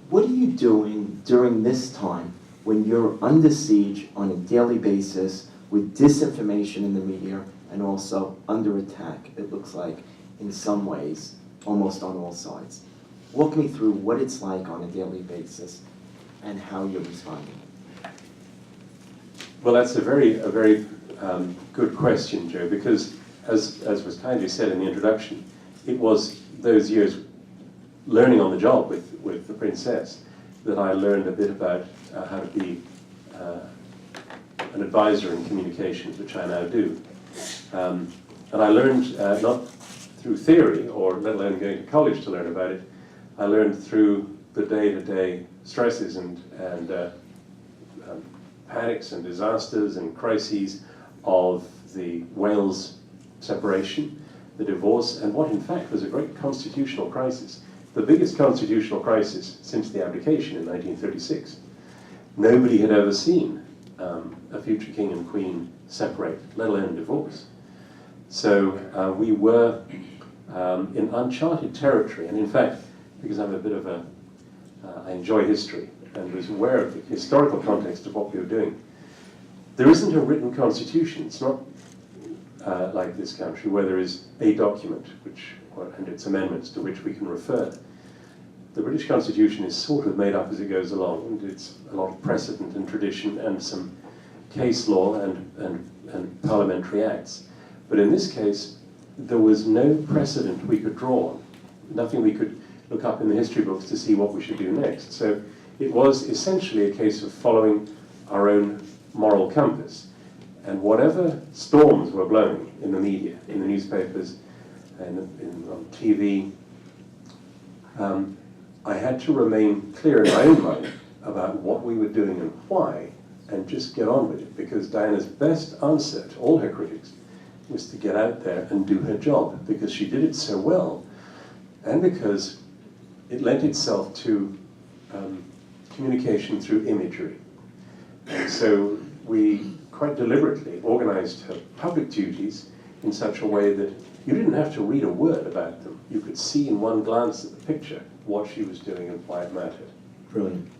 What are you doing during this time when you're under siege on a daily basis with disinformation in the media and also under attack, it looks like, in some ways, almost on all sides? Walk me through what it's like on a daily basis and how you're responding. Well, that's a very good question, Joe, because as was kindly said in the introduction, it was those years learning on the job with the princess that I learned a bit about how to be an advisor in communications, which I now do. And I learned not through theory, or let alone going to college to learn about it, I learned through the day-to-day stresses and panics and disasters and crises of the Wales separation, the divorce, and what in fact was a great constitutional crisis. The biggest constitutional crisis since the abdication in 1936. Nobody had ever seen a future king and queen separate, let alone divorce. So we were in uncharted territory, and in fact, because I'm a bit of I enjoy history and was aware of the historical context of what we were doing, there isn't a written constitution. It's not like this country where there is a document and its amendments to which we can refer. The British Constitution is sort of made up as it goes along, and it's a lot of precedent and tradition and some case law and parliamentary acts. But in this case, there was no precedent we could draw on, nothing we could look up in the history books to see what we should do next. So it was essentially a case of following our own moral compass. And whatever storms were blowing in the media, in the newspapers, and on TV, I had to remain clear in my own mind about what we were doing and why, and just get on with it, because Diana's best answer to all her critics was to get out there and do her job, because she did it so well, and because it lent itself to communication through imagery. And so we quite deliberately organized her public duties in such a way that you didn't have to read a word about them. You could see in one glance at the picture what she was doing and why it mattered. Brilliant.